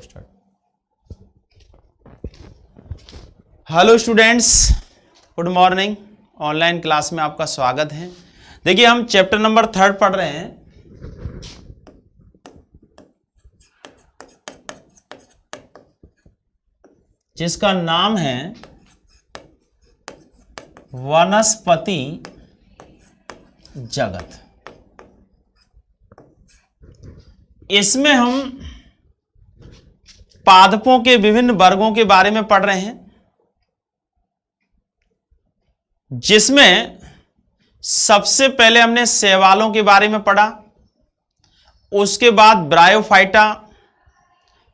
Start. Hello students, good morning. Online class में आपका स्वागत है। देखिए हम चैप्टर नंबर 3 पढ़ रहे हैं। जिसका नाम है वनस्पति जगत। इसमें हम पादपों के विभिन्न वर्गों के बारे में पढ़ रहे हैं, जिसमें सबसे पहले हमने शैवालों के बारे में पढ़ा, उसके बाद ब्रायोफाइटा,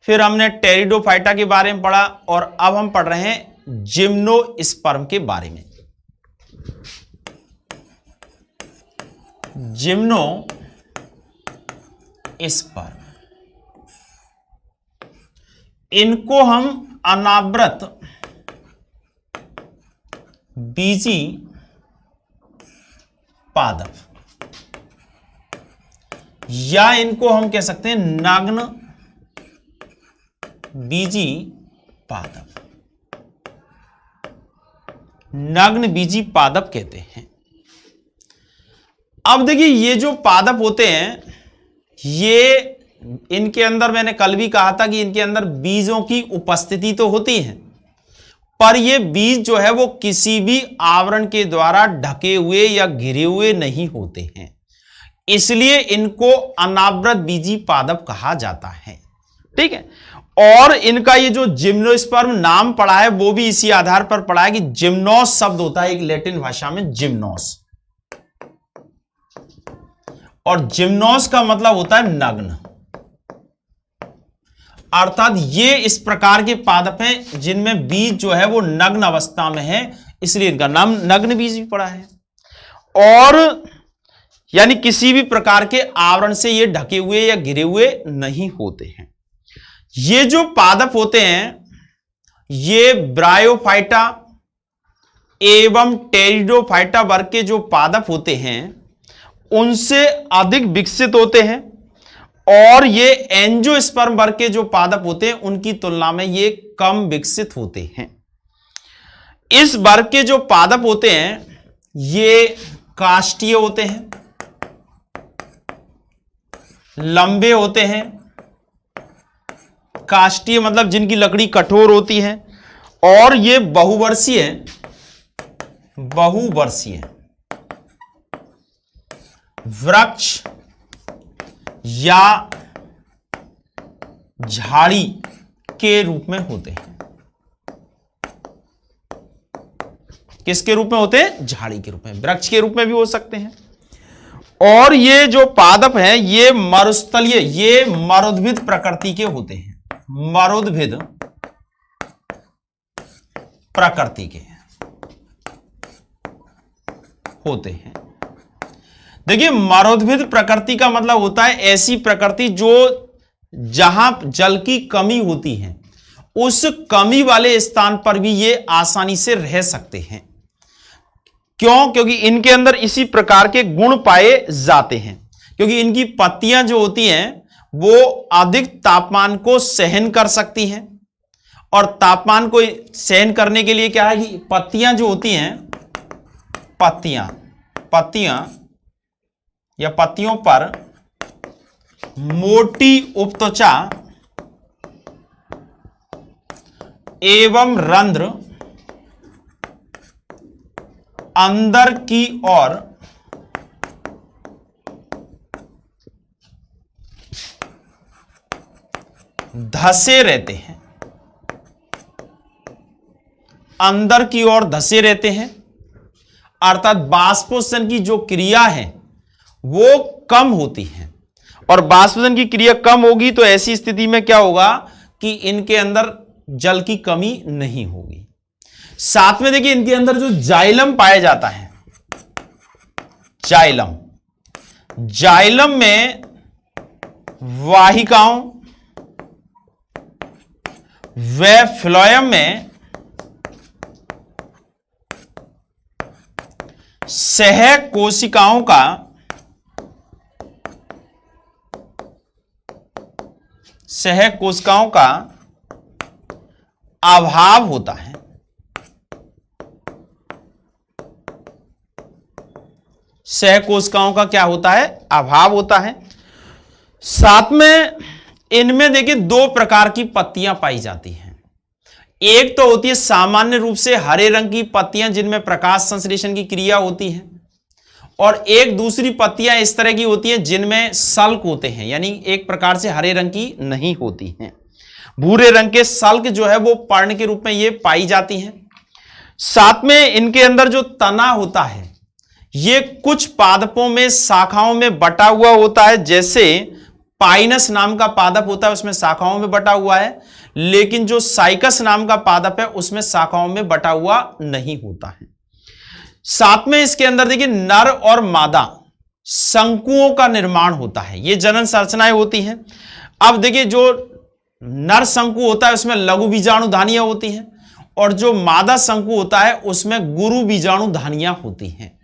फिर हमने टेरिडोफाइटा के बारे में पढ़ा और अब हम पढ़ रहे हैं जिम्नोस्पर्म के बारे में। जिम्नोस्पर्म, इनको हम अनावृत बीजी पादप या इनको हम कह सकते हैं नग्न बीजी पादप, नग्न बीजी पादप कहते हैं। अब देखिए ये जो पादप होते हैं, ये इनके अंदर मैंने कल भी कहा था कि इनके अंदर बीजों की उपस्थिति तो होती है, पर ये बीज जो है वो किसी भी आवरण के द्वारा ढके हुए या घिरे हुए नहीं होते हैं, इसलिए इनको अनावृत बीजी पादप कहा जाता है। ठीक है। और इनका ये जो जिम्नोस्पर्म नाम पड़ा है वो भी इसी आधार पर पड़ा है कि जिम्नोस शब्द होता है एक लैटिन भाषा में जिम्नोस, और जिम्नोस का मतलब होता है नग्न, अर्थात ये इस प्रकार के पादप हैं जिनमें बीज जो है वो नग्न अवस्था में है, इसलिए इनका नाम नग्न बीज भी पड़ा है। और यानी किसी भी प्रकार के आवरण से ये ढके हुए या घिरे हुए नहीं होते हैं। ये जो पादप होते हैं ये ब्रायोफाइटा एवं टेरिडोफाइटा वर्ग के जो पादप होते हैं उनसे अधिक विकसित होते हैं, और ये एंजियोस्पर्म वर्ग के जो पादप होते हैं उनकी तुलना में ये कम विकसित होते हैं। इस वर्ग के जो पादप होते हैं ये काष्ठीय होते हैं, लंबे होते हैं। काष्ठीय मतलब जिनकी लकड़ी कठोर होती है, और ये बहुवर्षीय वृक्ष या झाड़ी के रूप में होते हैं। किसके रूप में होते हैं? झाड़ी के रूप में, वृक्ष के रूप में भी हो सकते हैं। और ये जो पादप हैं ये मरुस्थलीय, ये मरुद्भिद प्रकृति के होते हैं, मरुद्भिद प्रकृति के होते हैं। देखिए मरुद्भिद प्रकृति का मतलब होता है ऐसी प्रकृति जो जहां जल की कमी होती है उस कमी वाले स्थान पर भी ये आसानी से रह सकते हैं। क्यों? क्योंकि इनके अंदर इसी प्रकार के गुण पाए जाते हैं, क्योंकि इनकी पत्तियां जो होती हैं वो अधिक तापमान को सहन कर सकती हैं, और तापमान को सहन करने के लिए क्या है कि पत्तियां जो होती हैं, पत्तियां या पत्तियों पर मोटी उपत्वचा एवं रंध्र अंदर की ओर धसे रहते हैं, अंदर की ओर धसे रहते हैं, अर्थात बाष्पोत्सर्जन की जो क्रिया है वो कम होती है। और बाष्पोत्सर्जन की क्रिया कम होगी तो ऐसी स्थिति में क्या होगा कि इनके अंदर जल की कमी नहीं होगी। साथ में देखिए इनके अंदर जो जाइलम पाया जाता है, जाइलम में वाहिकाओं व फ्लोएम में सह कोशिकाओं का सहकोशिकाओं का अभाव होता है। सहकोशिकाओं का क्या होता है? अभाव होता है। साथ में इनमें देखिए दो प्रकार की पत्तियां पाई जाती हैं। एक तो होती है सामान्य रूप से हरे रंग की पत्तियां जिनमें प्रकाश संश्लेषण की क्रिया होती है, और एक दूसरी पत्तियां इस तरह की होती हैं जिनमें सल्क होते हैं, यानी एक प्रकार से हरे रंग की नहीं होती हैं। भूरे रंग के सल्क जो है वो पर्ण के रूप में ये पाई जाती हैं। साथ में इनके अंदर जो तना होता है ये कुछ पादपों में शाखाओं में बटा हुआ होता है, जैसे पाइनस नाम का पादप होता है उसमें शाखाओं में बटा हुआ है, लेकिन जो साइकस नाम का पादप है उसमें शाखाओं में बटा हुआ नहीं होता है। साथ में इसके अंदर देखिए नर और मादा शंकुओं का निर्माण होता है, ये जनन संरचनाएं होती हैं। अब देखिए जो नर शंकु होता है उसमें लघु बीजाणु धानियां होती हैं, और जो मादा शंकु होता है उसमें गुरु बीजाणु धानियां होती हैं,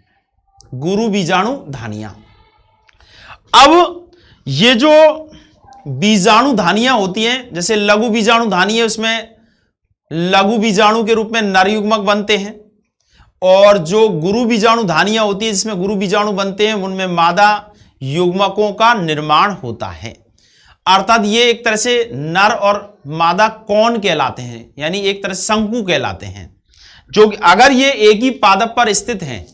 गुरु बीजाणु धानियां। अब ये जो बीजाणु धानियां होती हैं, जैसे लघु बीजाणु धानी है उसमें लघु बीजाणु के रूप में नर युग्मक बनते हैं, और जो गुरु बीजाणु धानियां होती है जिसमें गुरु बीजाणु बनते हैं उनमें मादा युग्मकों का निर्माण होता है। अर्थात ये एक तरह से नर और मादा कौन कहलाते हैं, यानी एक तरह से शंकु कहलाते हैं, जो अगर ये एक ही पादप पर स्थित हैं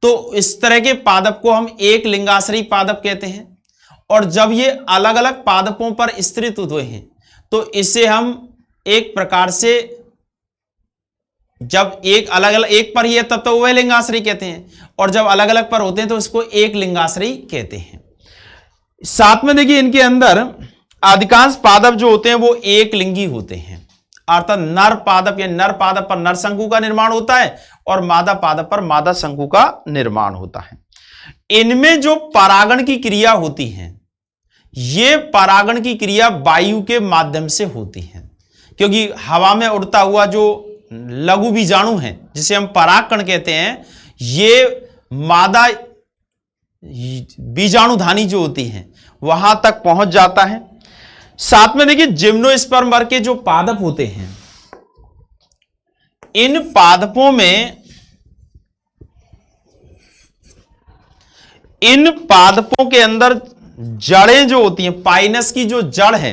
तो इस तरह के पादप को हम एक लिंगाश्रयी पादप कहते हैं, और जब ये अलग अलग पादपों पर स्थित हुए हैं तो इसे हम एक प्रकार से जब एक अलग अलग एक पर ही तब तो वह लिंगाश्रयी कहते हैं, और जब अलग अलग पर होते हैं तो इसको एक लिंगाश्रयी कहते हैं। साथ में देखिए इनके अंदर अधिकांश पादप जो होते हैं वो एक लिंगी होते हैं, अर्थात नर पादप या नर पादप पर नर शंकु का निर्माण होता है और मादा पादप पर मादा शंकु का निर्माण होता है। इनमें जो परागण की क्रिया होती है ये परागण की क्रिया वायु के माध्यम से होती है, क्योंकि हवा में उड़ता हुआ जो लघु बीजाणु है जिसे हम परागकण कहते हैं, ये मादा बीजाणुधानी जो होती है वहां तक पहुंच जाता है। साथ में देखिए जिम्नोस्पर्म वर्ग के जो पादप होते हैं, इन पादपों में इन पादपों के अंदर जड़ें जो होती हैं, पाइनस की जो जड़ है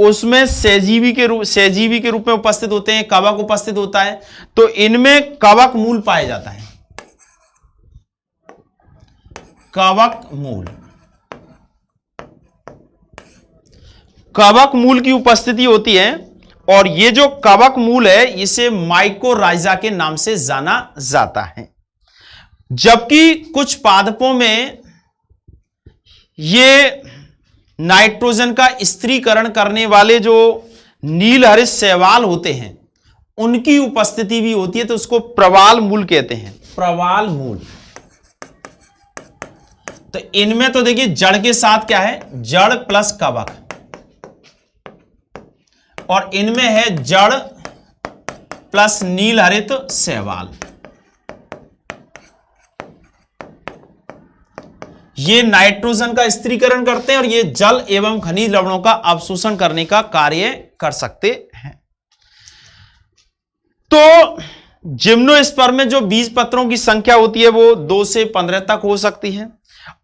उसमें सहजीवी के रूप में उपस्थित होते हैं, कवक उपस्थित होता है, तो इनमें कवक मूल पाया जाता है। कवक मूल की उपस्थिति होती है, और ये जो कवक मूल है इसे माइकोराइजा के नाम से जाना जाता है। जबकि कुछ पादपों में ये नाइट्रोजन का स्त्रीकरण करने वाले जो नीलहरित शैवाल होते हैं उनकी उपस्थिति भी होती है, तो उसको प्रवाल मूल कहते हैं, प्रवाल मूल। तो इनमें तो देखिए जड़ के साथ क्या है, जड़ प्लस कवक, और इनमें है जड़ प्लस नीलहरित शैवाल। ये नाइट्रोजन का स्त्रीकरण करते हैं और ये जल एवं खनिज लवणों का अवशोषण करने का कार्य कर सकते हैं। तो जिम्नोस्पर्म में जो बीज पत्रों की संख्या होती है वो 2 से 15 तक हो सकती है।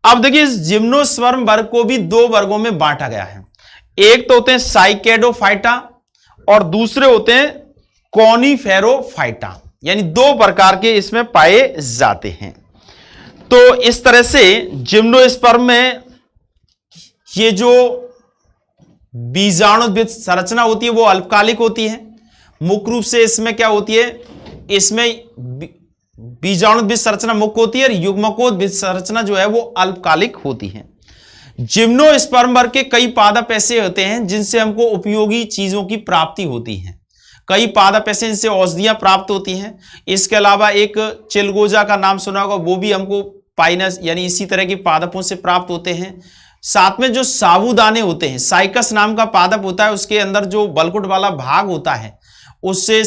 अब देखिए इस जिम्नोस्पर्म वर्ग को भी 2 वर्गों में बांटा गया है। एक तो होते हैं साइकेडोफाइटा और दूसरे होते हैं कॉनिफेरोफाइटा, यानी 2 प्रकार के इसमें पाए जाते हैं। तो इस तरह से जिम्नोस्पर्म में ये जो बीजाणुविद संरचना होती है वो अल्पकालिक होती है। मुख्य रूप से इसमें क्या होती है, इसमें बीजाणुविद संरचना मुख्य होती है और युग्मकोद्भिद संरचना जो है वो अल्पकालिक होती है। जिम्नोस्पर्म वर्ग के कई पादप ऐसे होते हैं जिनसे हमको उपयोगी चीजों की प्राप्ति होती है। कई पादप ऐसे जिनसे औषधियां प्राप्त होती हैं। इसके अलावा एक चिलगोजा का नाम सुना होगा, वो भी हमको पाइनस यानी इसी तरह के पादपों से प्राप्त होते हैं। साथ में जो साबूदाने होते हैं, साइकस नाम का पादप होता है, उसके अंदर जो बलकुट वाला भाग होता है उससे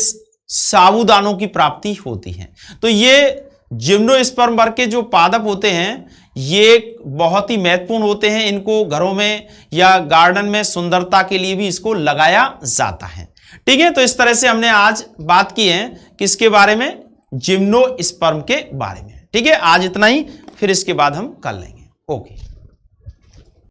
साबूदानों की प्राप्ति होती है। तो ये जिम्नोस्पर्म वर्ग के जो पादप होते हैं ये बहुत ही महत्वपूर्ण होते हैं। इनको घरों में या गार्डन में सुंदरता के लिए भी इसको लगाया जाता है। ठीक है, तो इस तरह से हमने आज बात की है किसके बारे में, जिम्नोस्पर्म के बारे में। ठीक है, आज इतना ही, फिर इसके बाद हम कर लेंगे। ओके।